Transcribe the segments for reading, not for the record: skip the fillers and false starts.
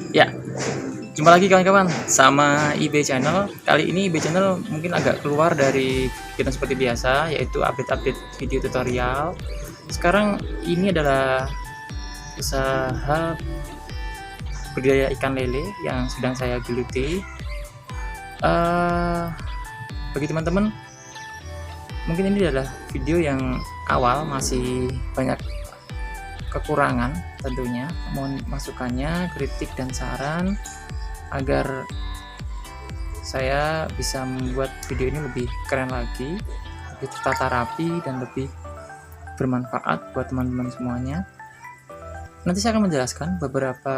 Ya, jumpa lagi kawan-kawan sama IB Channel. Kali ini IB Channel mungkin agak keluar dari kegiatan seperti biasa, yaitu update-update video tutorial. Sekarang ini adalah usaha budidaya ikan lele yang sedang saya geluti. Bagi teman-teman, mungkin ini adalah video yang awal, masih banyak kekurangan tentunya. Mohon masukannya, kritik dan saran agar saya bisa membuat video ini lebih keren lagi, lebih tertata rapi dan lebih bermanfaat buat teman-teman semuanya. Nanti saya akan menjelaskan beberapa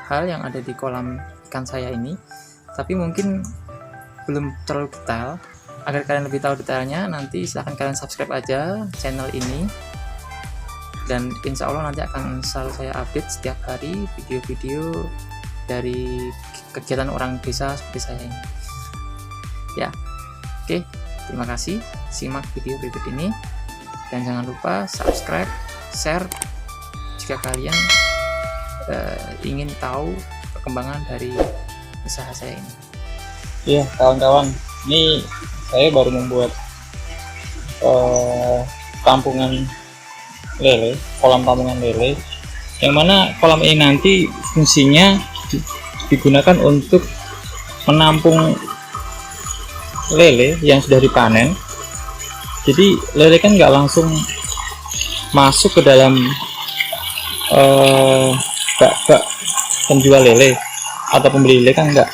hal yang ada di kolam ikan saya ini, tapi mungkin belum terlalu detail. Agar kalian lebih tahu detailnya, nanti silahkan kalian subscribe aja channel ini, dan insya Allah nanti akan selalu saya update setiap hari video-video dari kegiatan orang desa seperti saya ini. Ya, oke, terima kasih. Simak video berikut ini dan jangan lupa subscribe, share jika kalian ingin tahu perkembangan dari usaha saya ini. Iya kawan-kawan, ini saya baru membuat tampungan lele, kolam tampungan lele, yang mana kolam ini nanti fungsinya digunakan untuk menampung lele yang sudah dipanen. Jadi lele kan nggak langsung masuk ke dalam bak-bak penjual lele atau pembeli lele, kan enggak.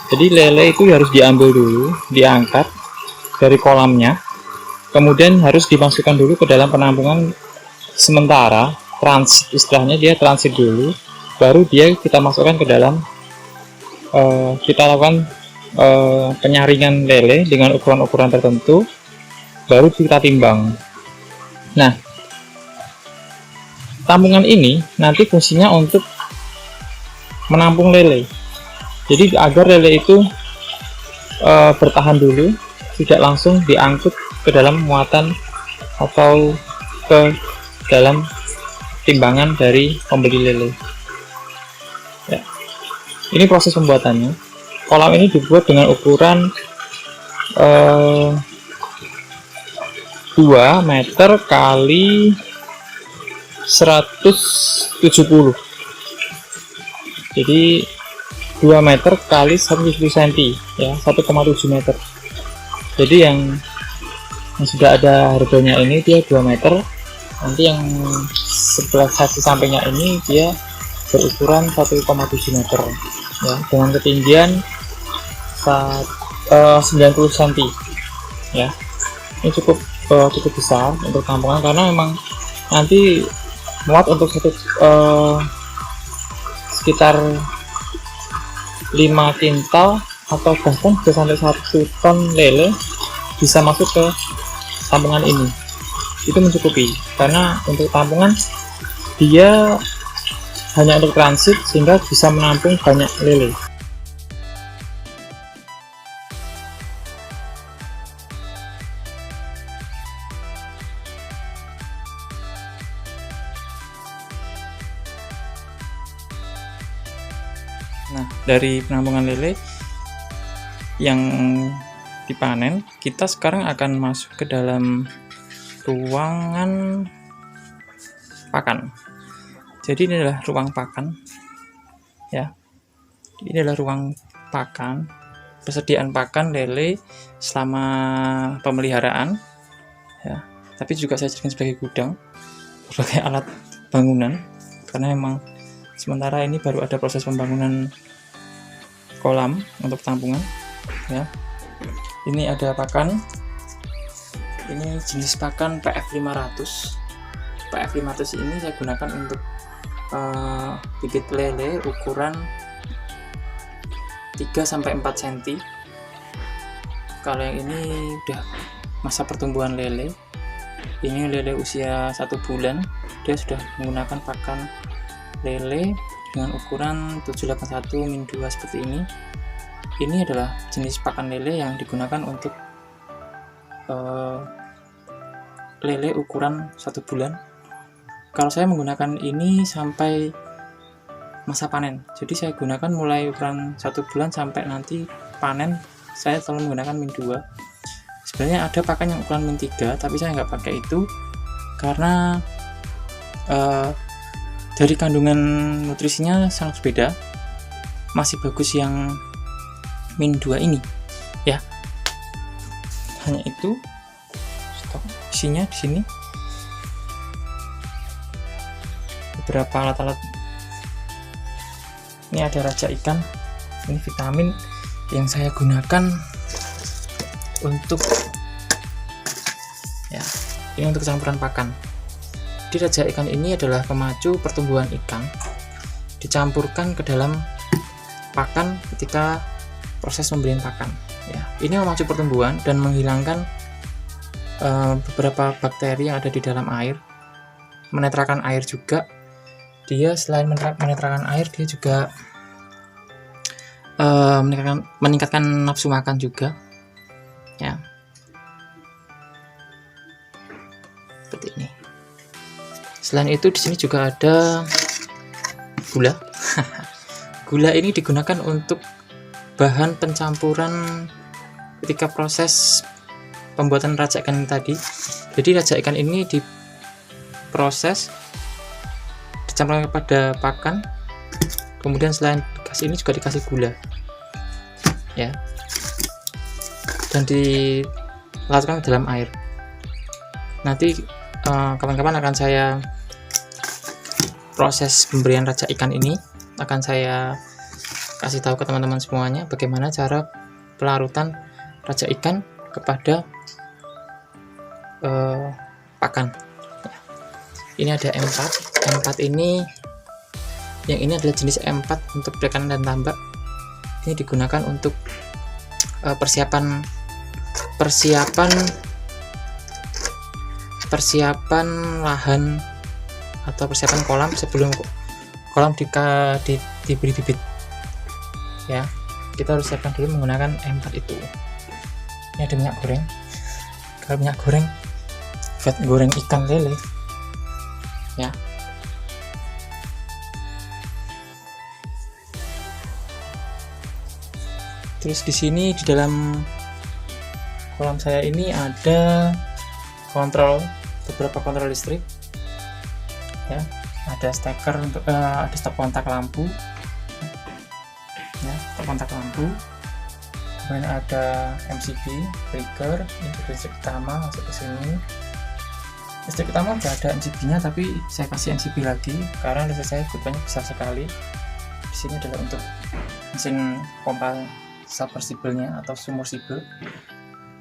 Jadi lele itu harus diambil dulu, diangkat dari kolamnya, kemudian harus dimasukkan dulu ke dalam penampungan sementara, transit istilahnya, dia transit dulu, baru dia kita masukkan ke dalam, kita lakukan penyaringan lele dengan ukuran-ukuran tertentu, baru kita timbang. Nah, tampungan ini nanti fungsinya untuk menampung lele. Jadi agar lele itu bertahan dulu, tidak langsung diangkut ke dalam muatan atau ke dalam timbangan dari pembeli lele. Ya. Ini proses pembuatannya. Kolam ini dibuat dengan ukuran 2 meter kali 170. Jadi 2 meter kali 170 cm ya, 1,7 meter. Jadi yang sudah ada harganya ini dia 2 meter. Nanti yang sebelah sisi sampingnya ini dia berukuran 1,7 meter ya, dengan ketinggian 90 cm ya. Ini cukup besar untuk tampungan, karena memang nanti muat untuk sekitar 5 kintal atau bahkan bisa sampai 1 ton lele bisa masuk ke tampungan ini. Itu mencukupi, karena untuk tampungan dia hanya untuk transit sehingga bisa menampung banyak lele. Nah, dari penampungan lele yang dipanen, kita sekarang akan masuk ke dalam ruangan pakan. Jadi ini adalah ruang pakan ya. Ini adalah ruang pakan, persediaan pakan lele selama pemeliharaan ya. Tapi juga saya jadikan sebagai gudang, sebagai alat bangunan, karena memang sementara ini baru ada proses pembangunan kolam untuk tampungan ya. Ini ada pakan, ini jenis pakan PF500. PF500 ini saya gunakan untuk bibit lele ukuran 3-4 cm. Kalau yang ini udah masa pertumbuhan lele, ini lele usia 1 bulan, dia sudah menggunakan pakan lele dengan ukuran 781-2 seperti ini. Ini adalah jenis pakan lele yang digunakan untuk lele ukuran 1 bulan. Kalau saya menggunakan ini sampai masa panen. Jadi saya gunakan mulai ukuran 1 bulan sampai nanti panen, saya selalu menggunakan min 2. Sebenarnya ada pakan yang ukuran min 3, tapi saya nggak pakai itu karena dari kandungan nutrisinya sangat beda. Masih bagus yang min 2 ini ya. Hanya itu. Stok isinya di sini. Beberapa alat-alat. Ini ada raja ikan. Ini vitamin yang saya gunakan untuk ya, ini untuk campuran pakan. Di raja ikan ini adalah pemacu pertumbuhan ikan, dicampurkan ke dalam pakan ketika proses pemberian pakan. Ya, ini memacu pertumbuhan dan menghilangkan beberapa bakteri yang ada di dalam air, menetralkan air juga. Dia selain menetralkan air, dia juga meningkatkan nafsu makan juga. Ya, seperti ini. Selain itu di sini juga ada gula. Gula ini digunakan untuk bahan pencampuran ketika proses pembuatan raja ikan tadi. Jadi raja ikan ini diproses, dicampurkan kepada pakan, kemudian selain dikasih ini juga dikasih gula ya, dan dilarutkan ke dalam air. Nanti kapan-kapan akan saya proses pemberian raja ikan ini, akan saya kasih tahu ke teman-teman semuanya bagaimana cara pelarutan raja ikan kepada pakan. Ini ada M4. M4 ini, yang ini adalah jenis M4 untuk perikanan dan tambak. Ini digunakan untuk persiapan lahan atau persiapan kolam sebelum kolam diberi bibit. Ya, kita harus siapkan dulu menggunakan M4 itu. Ini ada minyak goreng. Kalau minyak goreng, fat goreng ikan lele. Ya. Terus di sini di dalam kolam saya ini ada beberapa kontrol listrik. Ya, ada steker untuk ada stop kontak lampu. Ya, stop kontak lampu. Kemudian ada MCB, trigger, ini listrik utama masuk ke sini. Listrik utama sudah ada MCB-nya, tapi saya kasih MCB lagi karena listrik saya kebutuhannya besar sekali. Di sini adalah untuk mesin pompa submersible-nya atau submersible.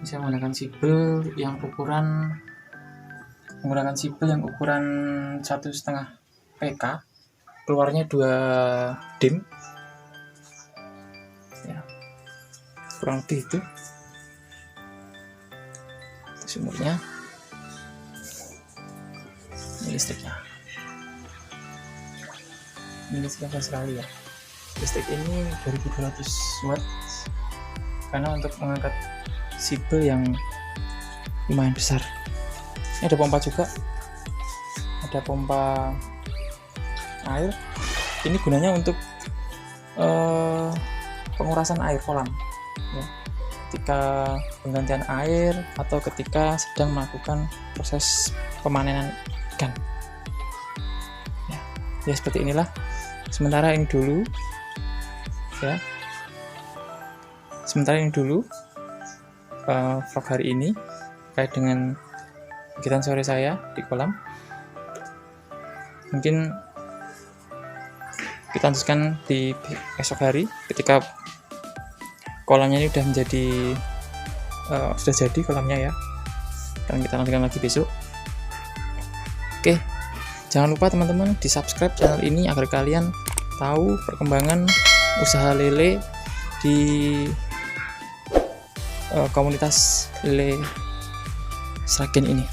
Ini saya menggunakan sibel yang ukuran 1,5 PK, keluarnya 2 dim. Ya, kurang lebih itu sumurnya. Ini listriknya. Ini listrik besar sekali ya. Listrik ini 2200 watt karena untuk mengangkat sibel yang lumayan besar. Ini ada pompa juga, ada pompa air. Ini gunanya untuk pengurasan air kolam ya, ketika penggantian air atau ketika sedang melakukan proses pemanenan ikan ya, seperti inilah. Sementara ini dulu vlog hari ini terkait dengan kegiatan sore saya di kolam. Mungkin kita lanjutkan di esok hari ketika kolamnya ini sudah jadi kolamnya ya, dan kita lanjutkan lagi besok. Oke, jangan lupa teman-teman di subscribe channel ini agar kalian tahu perkembangan usaha lele di komunitas lele Sragen ini.